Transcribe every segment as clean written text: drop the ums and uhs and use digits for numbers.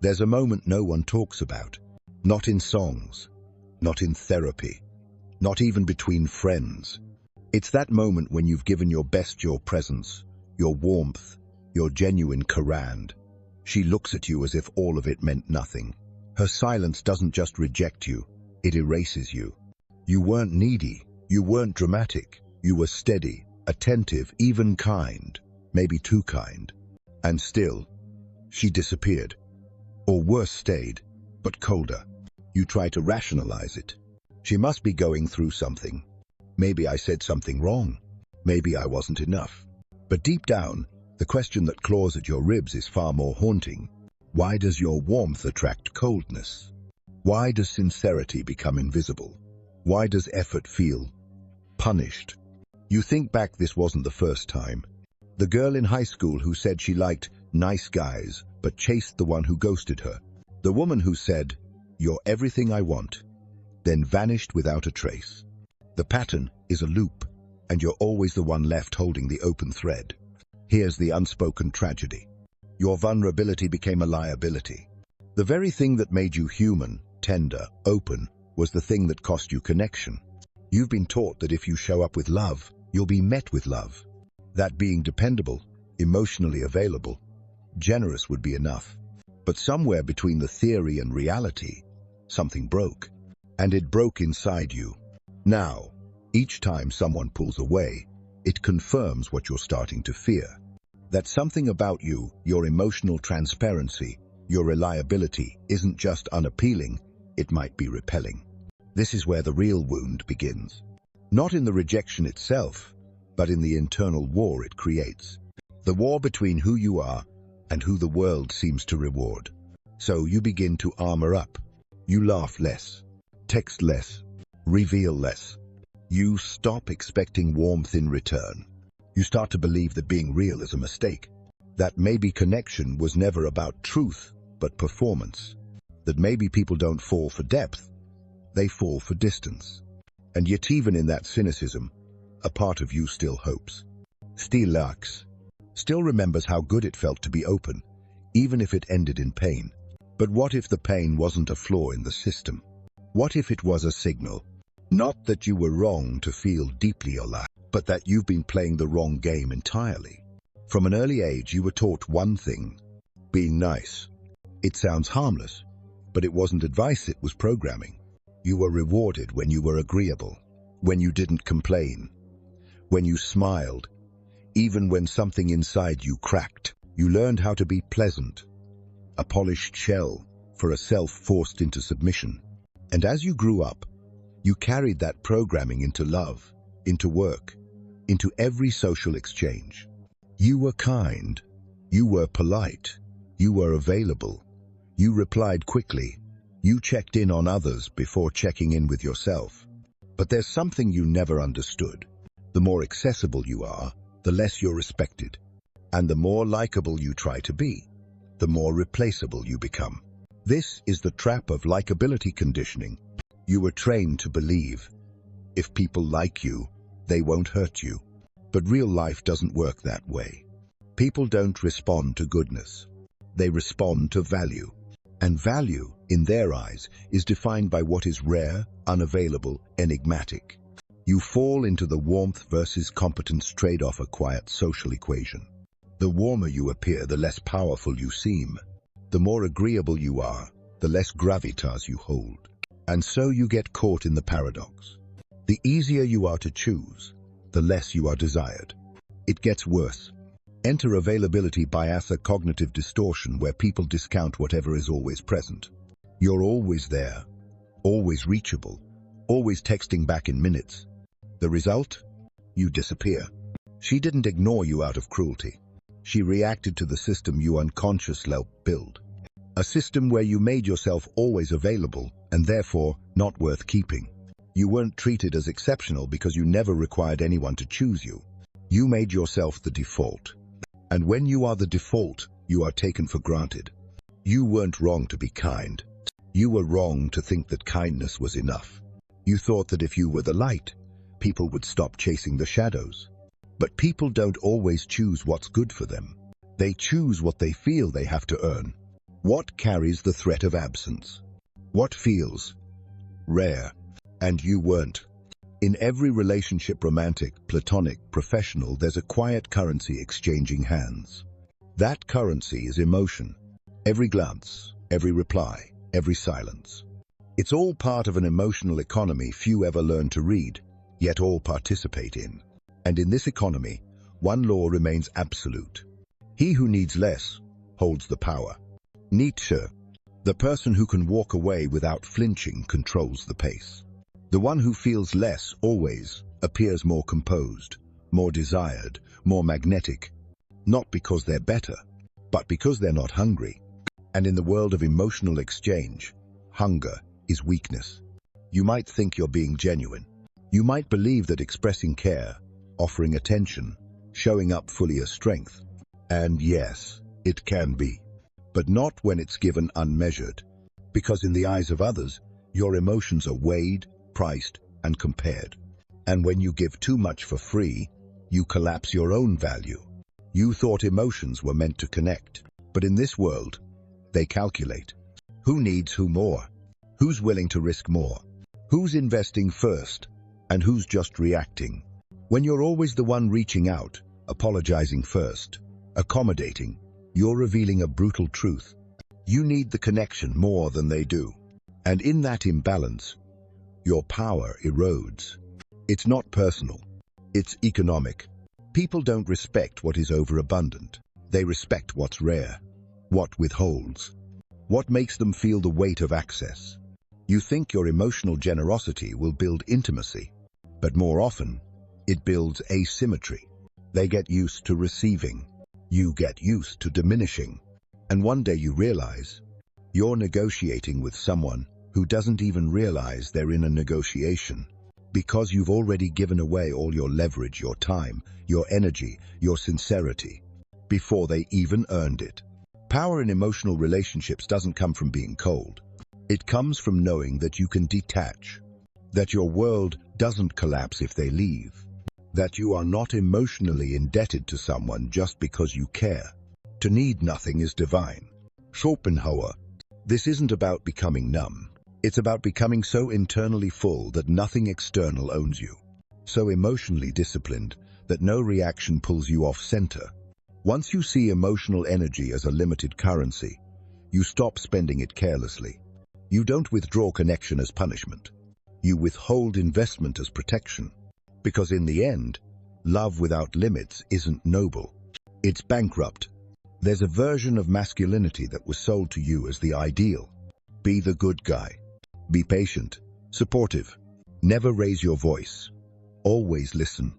There's a moment no one talks about. Not in songs, not in therapy, not even between friends. It's that moment when you've given your best, your presence, your warmth, your genuine courage. She looks at you as if all of it meant nothing. Her silence doesn't just reject you, it erases you. You weren't needy, you weren't dramatic, you were steady, attentive, even kind, maybe too kind. And still, she disappeared. Or worse, stayed, but colder. You try to rationalize it. She must be going through something. Maybe I said something wrong. Maybe I wasn't enough. But deep down, the question that claws at your ribs is far more haunting. Why does your warmth attract coldness? Why does sincerity become invisible? Why does effort feel punished? You think back, this wasn't the first time. The girl in high school who said she liked nice guys but chased the one who ghosted her. The woman who said, "You're everything I want," then vanished without a trace. The pattern is a loop, and you're always the one left holding the open thread. Here's the unspoken tragedy. Your vulnerability became a liability. The very thing that made you human, tender, open, was the thing that cost you connection. You've been taught that if you show up with love, you'll be met with love. That being dependable, emotionally available, generous would be enough. But somewhere between the theory and reality, something broke. And it broke inside you. Now, each time someone pulls away, it confirms what you're starting to fear. That something about you, your emotional transparency, your reliability, isn't just unappealing, it might be repelling. This is where the real wound begins. Not in the rejection itself, but in the internal war it creates. The war between who you are and who the world seems to reward. So you begin to armor up. You laugh less, text less, reveal less. You stop expecting warmth in return. You start to believe that being real is a mistake. That maybe connection was never about truth, but performance. That maybe people don't fall for depth, they fall for distance. And yet even in that cynicism, a part of you still hopes, still lurks, still remembers how good it felt to be open, even if it ended in pain. But what if the pain wasn't a flaw in the system? What if it was a signal? Not that you were wrong to feel deeply alive, but that you've been playing the wrong game entirely. From an early age, you were taught one thing: being nice. It sounds harmless, but it wasn't advice, it was programming. You were rewarded when you were agreeable, when you didn't complain, when you smiled, even when something inside you cracked. You learned how to be pleasant, a polished shell for a self forced into submission. And as you grew up, you carried that programming into love, into work, into every social exchange. You were kind, you were polite, you were available, you replied quickly, you checked in on others before checking in with yourself. But there's something you never understood. The more accessible you are, the less you're respected. And the more likable you try to be, the more replaceable you become. This is the trap of likability conditioning. You were trained to believe, if people like you, they won't hurt you. But real life doesn't work that way. People don't respond to goodness. They respond to value. And value, in their eyes, is defined by what is rare, unavailable, enigmatic. You fall into the warmth versus competence trade-off, a quiet social equation. The warmer you appear, the less powerful you seem. The more agreeable you are, the less gravitas you hold. And so you get caught in the paradox. The easier you are to choose, the less you are desired. It gets worse. Enter availability bias, a cognitive distortion where people discount whatever is always present. You're always there, always reachable, always texting back in minutes. The result? You disappear. She didn't ignore you out of cruelty. She reacted to the system you unconsciously helped build. A system where you made yourself always available and therefore not worth keeping. You weren't treated as exceptional because you never required anyone to choose you. You made yourself the default. And when you are the default, you are taken for granted. You weren't wrong to be kind. You were wrong to think that kindness was enough. You thought that if you were the light, people would stop chasing the shadows. But people don't always choose what's good for them. They choose what they feel they have to earn. What carries the threat of absence? What feels rare? And you weren't. In every relationship, romantic, platonic, professional, there's a quiet currency exchanging hands. That currency is emotion. Every glance, every reply, every silence. It's all part of an emotional economy few ever learn to read, yet all participate in. And in this economy, one law remains absolute. He who needs less holds the power. Nietzsche, the person who can walk away without flinching controls the pace. The one who feels less always appears more composed, more desired, more magnetic, not because they're better, but because they're not hungry. And in the world of emotional exchange, hunger is weakness. You might think you're being genuine. You might believe that expressing care, offering attention, showing up fully is strength. And yes, it can be. But not when it's given unmeasured. Because in the eyes of others, your emotions are weighed, priced, and compared. And when you give too much for free, you collapse your own value. You thought emotions were meant to connect. But in this world, they calculate. Who needs who more? Who's willing to risk more? Who's investing first? And who's just reacting? When you're always the one reaching out, apologizing first, accommodating, you're revealing a brutal truth. You need the connection more than they do. And in that imbalance, your power erodes. It's not personal. It's economic. People don't respect what is overabundant. They respect what's rare, what withholds, what makes them feel the weight of access. You think your emotional generosity will build intimacy, but more often, it builds asymmetry. They get used to receiving. You get used to diminishing. And one day you realize you're negotiating with someone who doesn't even realize they're in a negotiation, because you've already given away all your leverage, your time, your energy, your sincerity, before they even earned it. Power in emotional relationships doesn't come from being cold. It comes from knowing that you can detach, that your world doesn't collapse if they leave, that you are not emotionally indebted to someone just because you care. To need nothing is divine. Schopenhauer. This isn't about becoming numb. It's about becoming so internally full that nothing external owns you. So emotionally disciplined that no reaction pulls you off center. Once you see emotional energy as a limited currency, you stop spending it carelessly. You don't withdraw connection as punishment. You withhold investment as protection. Because in the end, love without limits isn't noble. It's bankrupt. There's a version of masculinity that was sold to you as the ideal. Be the good guy. Be patient, supportive. Never raise your voice. Always listen.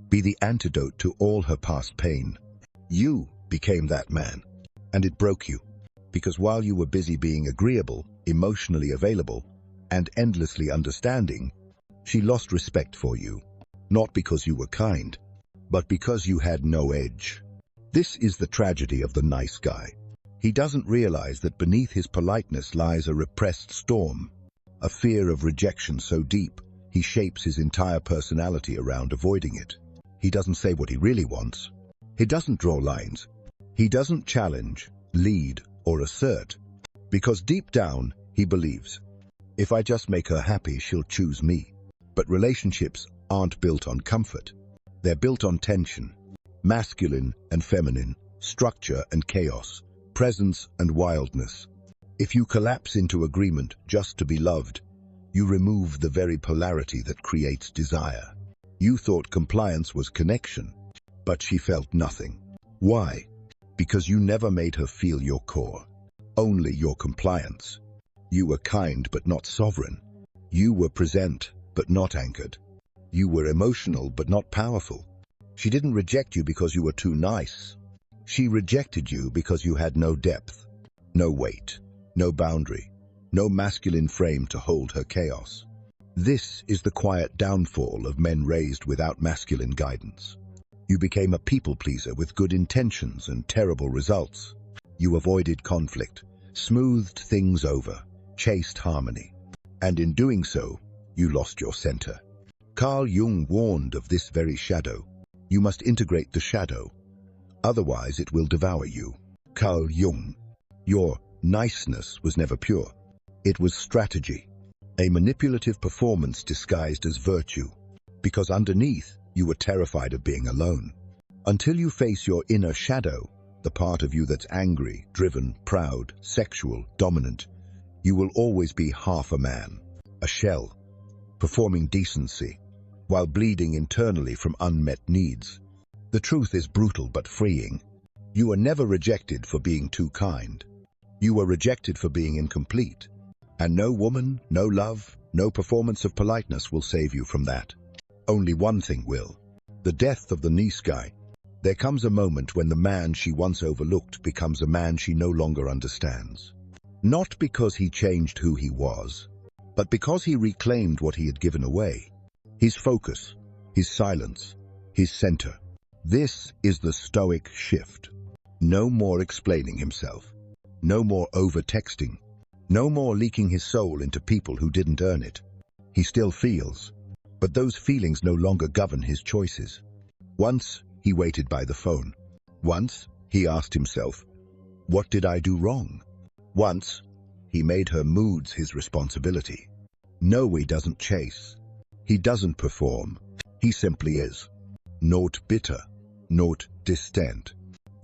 Be the antidote to all her past pain. You became that man, and it broke you. Because while you were busy being agreeable, emotionally available, and endlessly understanding, she lost respect for you. Not because you were kind, but because you had no edge. This is the tragedy of the nice guy. He doesn't realize that beneath his politeness lies a repressed storm, a fear of rejection so deep, he shapes his entire personality around avoiding it. He doesn't say what he really wants. He doesn't draw lines. He doesn't challenge, lead, or assert, because deep down, he believes, if I just make her happy, she'll choose me. But relationships aren't built on comfort. They're built on tension, masculine and feminine, structure and chaos, presence and wildness. If you collapse into agreement just to be loved, you remove the very polarity that creates desire. You thought compliance was connection, but she felt nothing. Why? Because you never made her feel your core, only your compliance. You were kind but not sovereign. You were present but not anchored. You were emotional but not powerful. She didn't reject you because you were too nice. She rejected you because you had no depth, no weight, no boundary, no masculine frame to hold her chaos. This is the quiet downfall of men raised without masculine guidance. You became a people pleaser with good intentions and terrible results. You avoided conflict, smoothed things over, chased harmony. And in doing so, you lost your center. Carl Jung warned of this very shadow. You must integrate the shadow, otherwise it will devour you. Carl Jung. You're Niceness was never pure. It was strategy, a manipulative performance disguised as virtue, because underneath you were terrified of being alone. Until you face your inner shadow, the part of you that's angry, driven, proud, sexual, dominant, you will always be half a man, a shell, performing decency, while bleeding internally from unmet needs. The truth is brutal but freeing. You were never rejected for being too kind. You were rejected for being incomplete. And no woman, no love, no performance of politeness will save you from that. Only one thing will: the death of the nice guy. There comes a moment when the man she once overlooked becomes a man she no longer understands. Not because he changed who he was, but because he reclaimed what he had given away. His focus, his silence, his center. This is the Stoic shift. No more explaining himself. No more over-texting. No more leaking his soul into people who didn't earn it. He still feels, but those feelings no longer govern his choices. Once, he waited by the phone. Once, he asked himself, what did I do wrong? Once, he made her moods his responsibility. No, he doesn't chase. He doesn't perform. He simply is. Not bitter, not distant,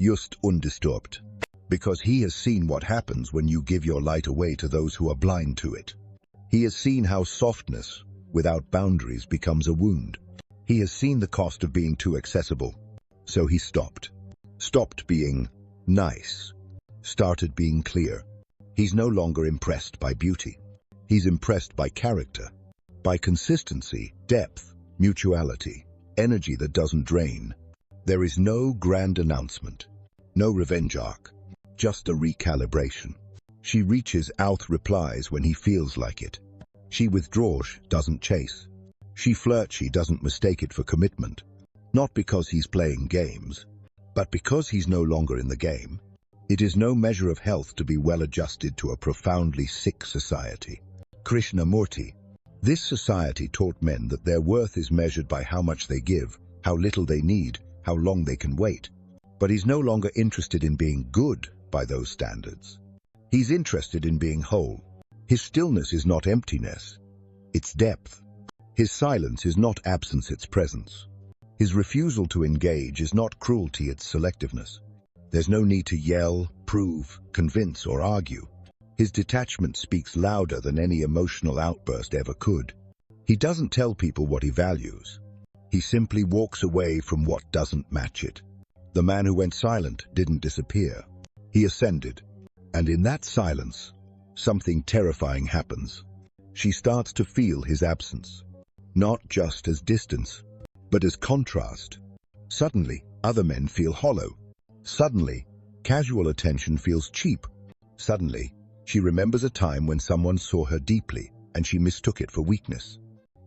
just undisturbed. Because he has seen what happens when you give your light away to those who are blind to it. He has seen how softness, without boundaries, becomes a wound. He has seen the cost of being too accessible. So he stopped. Stopped being nice. Started being clear. He's no longer impressed by beauty. He's impressed by character, by consistency, depth, mutuality, energy that doesn't drain. There is no grand announcement, no revenge arc, just a recalibration. She reaches out, replies when he feels like it. She withdraws, doesn't chase. She flirts, she doesn't mistake it for commitment. Not because he's playing games, but because he's no longer in the game. It is no measure of health to be well adjusted to a profoundly sick society. Krishnamurti. This society taught men that their worth is measured by how much they give, how little they need, how long they can wait. But he's no longer interested in being good by those standards. He's interested in being whole. His stillness is not emptiness, it's depth. His silence is not absence, it's presence. His refusal to engage is not cruelty, it's selectiveness. There's no need to yell, prove, convince, or argue. His detachment speaks louder than any emotional outburst ever could. He doesn't tell people what he values. He simply walks away from what doesn't match it. The man who went silent didn't disappear. He ascended. And in that silence, something terrifying happens. She starts to feel his absence, not just as distance, but as contrast. Suddenly, other men feel hollow. Suddenly, casual attention feels cheap. Suddenly, she remembers a time when someone saw her deeply and she mistook it for weakness.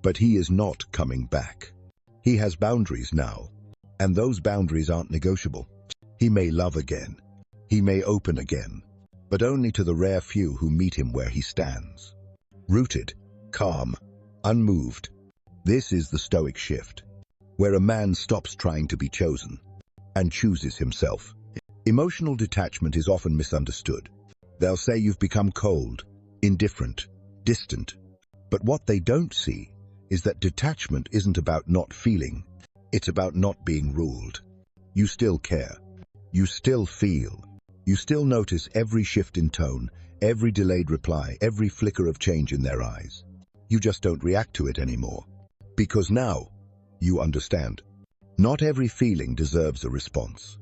But he is not coming back. He has boundaries now, and those boundaries aren't negotiable. He may love again. He may open again, but only to the rare few who meet him where he stands. Rooted, calm, unmoved. This is the Stoic shift, where a man stops trying to be chosen and chooses himself. Emotional detachment is often misunderstood. They'll say you've become cold, indifferent, distant. But what they don't see is that detachment isn't about not feeling. It's about not being ruled. You still care. You still feel. You still notice every shift in tone, every delayed reply, every flicker of change in their eyes. You just don't react to it anymore. Because now, you understand. Not every feeling deserves a response.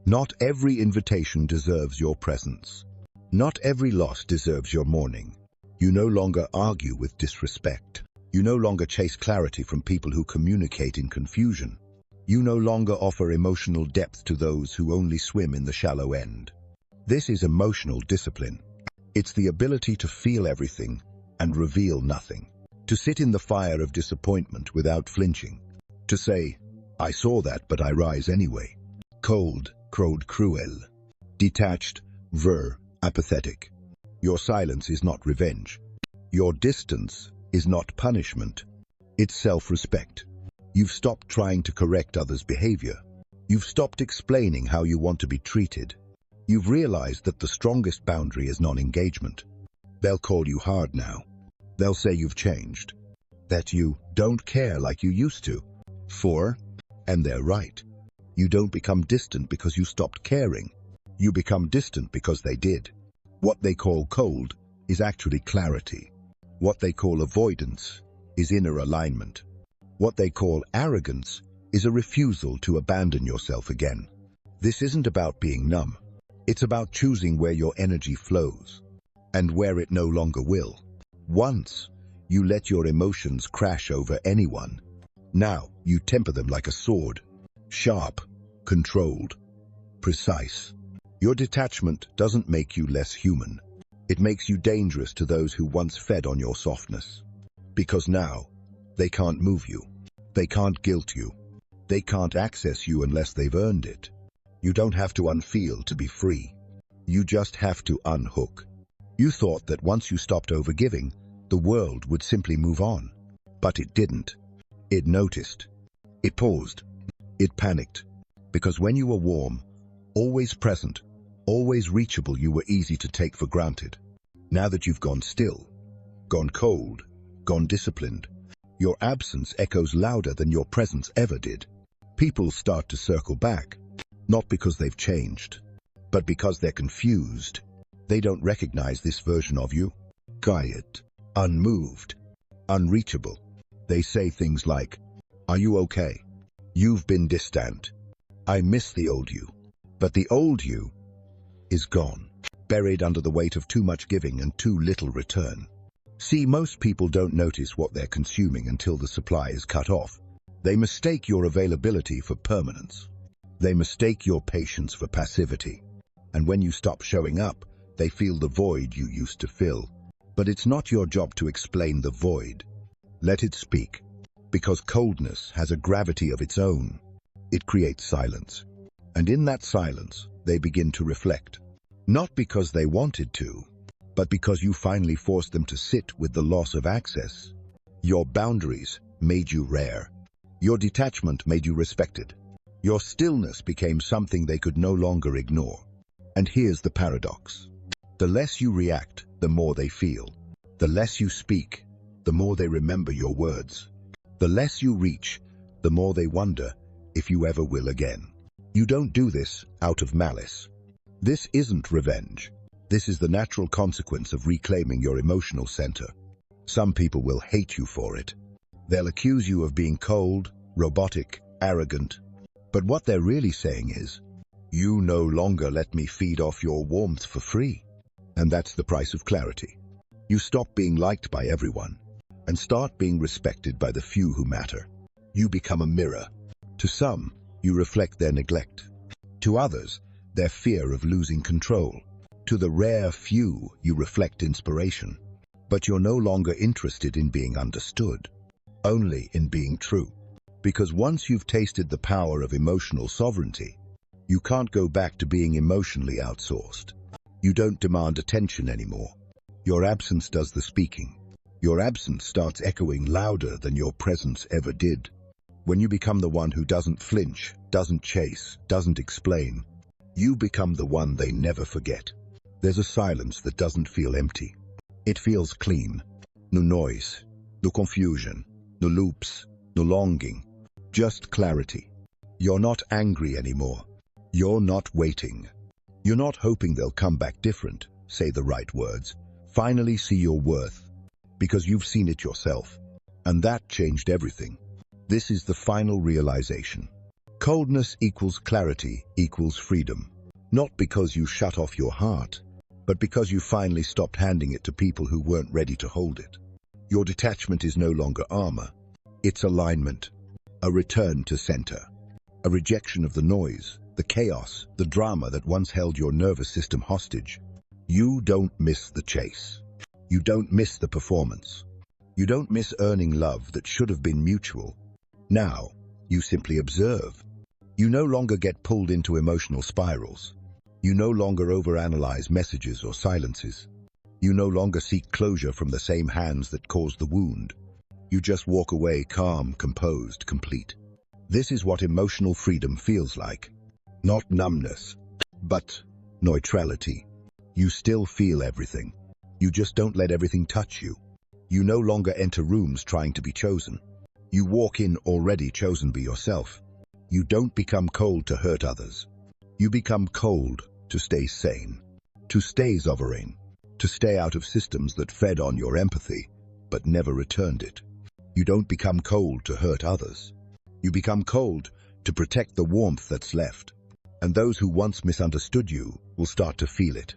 Not every invitation deserves your presence. Not every loss deserves your mourning. You no longer argue with disrespect. You no longer chase clarity from people who communicate in confusion. You no longer offer emotional depth to those who only swim in the shallow end. This is emotional discipline. It's the ability to feel everything and reveal nothing. To sit in the fire of disappointment without flinching. To say, I saw that, but I rise anyway. Cold, cruel. Detached, apathetic. Your silence is not revenge. Your distance is not punishment. It's self-respect. You've stopped trying to correct others' behavior. You've stopped explaining how you want to be treated. You've realized that the strongest boundary is non-engagement. They'll call you hard now. They'll say you've changed, that you don't care like you used to. And they're right. You don't become distant because you stopped caring. You become distant because they did. What they call cold is actually clarity. What they call avoidance is inner alignment. What they call arrogance is a refusal to abandon yourself again. This isn't about being numb. It's about choosing where your energy flows and where it no longer will. Once, you let your emotions crash over anyone. Now, you temper them like a sword. Sharp, controlled, precise. Your detachment doesn't make you less human. It makes you dangerous to those who once fed on your softness. Because now, they can't move you. They can't guilt you. They can't access you unless they've earned it. You don't have to unfeel to be free. You just have to unhook. You thought that once you stopped overgiving, the world would simply move on. But it didn't. It noticed. It paused. It panicked. Because when you were warm, always present, always reachable, you were easy to take for granted. Now that you've gone still, gone cold, gone disciplined, your absence echoes louder than your presence ever did. People start to circle back, not because they've changed, but because they're confused. They don't recognize this version of you. Quiet, unmoved, unreachable. They say things like, "Are you okay? You've been distant. I miss the old you." But the old you is gone, buried under the weight of too much giving and too little return. See, most people don't notice what they're consuming until the supply is cut off. They mistake your availability for permanence. They mistake your patience for passivity. And when you stop showing up, they feel the void you used to fill. But it's not your job to explain the void. Let it speak. Because coldness has a gravity of its own. It creates silence. And in that silence, they begin to reflect. Not because they wanted to, but because you finally forced them to sit with the loss of access. Your boundaries made you rare. Your detachment made you respected. Your stillness became something they could no longer ignore. And here's the paradox. The less you react, the more they feel. The less you speak, the more they remember your words. The less you reach, the more they wonder if you ever will again. You don't do this out of malice. This isn't revenge. This is the natural consequence of reclaiming your emotional center. Some people will hate you for it. They'll accuse you of being cold, robotic, arrogant. But what they're really saying is, you no longer let me feed off your warmth for free. And that's the price of clarity. You stop being liked by everyone and start being respected by the few who matter. You become a mirror. To some, you reflect their neglect. To others, their fear of losing control. To the rare few, you reflect inspiration. But you're no longer interested in being understood, only in being true. Because once you've tasted the power of emotional sovereignty, you can't go back to being emotionally outsourced. You don't demand attention anymore. Your absence does the speaking. Your absence starts echoing louder than your presence ever did. When you become the one who doesn't flinch, doesn't chase, doesn't explain, you become the one they never forget. There's a silence that doesn't feel empty. It feels clean. No noise, no confusion, no loops, no longing, just clarity. You're not angry anymore. You're not waiting. You're not hoping they'll come back different, say the right words, finally see your worth, because you've seen it yourself. And that changed everything. This is the final realization. Coldness equals clarity equals freedom. Not because you shut off your heart, but because you finally stopped handing it to people who weren't ready to hold it. Your detachment is no longer armor. It's alignment, a return to center, a rejection of the noise, the chaos, the drama that once held your nervous system hostage. You don't miss the chase. You don't miss the performance. You don't miss earning love that should have been mutual. Now, you simply observe. You no longer get pulled into emotional spirals. You no longer overanalyze messages or silences. You no longer seek closure from the same hands that caused the wound. You just walk away calm, composed, complete. This is what emotional freedom feels like. Not numbness, but Neutrality. You still feel everything. You just don't let everything touch you. You no longer enter rooms trying to be chosen. You walk in already chosen by yourself. You don't become cold to hurt others. You become cold to stay sane, to stay sovereign, to stay out of systems that fed on your empathy but never returned it. You don't become cold to hurt others. You become cold to protect the warmth that's left. And those who once misunderstood you will start to feel it.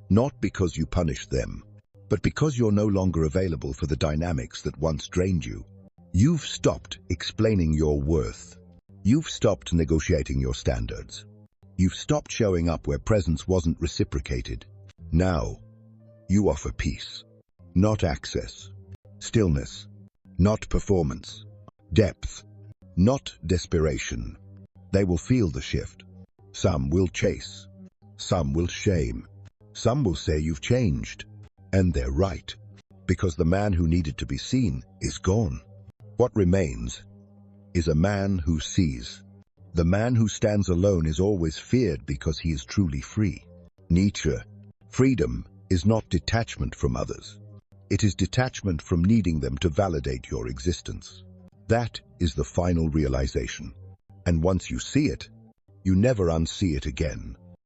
Not because you punished them, but because you're no longer available for the dynamics that once drained you. You've stopped explaining your worth. You've stopped negotiating your standards. You've stopped showing up where presence wasn't reciprocated. Now, you offer peace, not access. Stillness, not performance. Depth, not desperation. They will feel the shift. Some will chase. Some will shame. Some will say you've changed. And they're right, because the man who needed to be seen is gone. What remains is a man who sees. The man who stands alone is always feared because he is truly free. Nietzsche, freedom is not detachment from others. It is detachment from needing them to validate your existence. That is the final realization. And once you see it, you never unsee it again.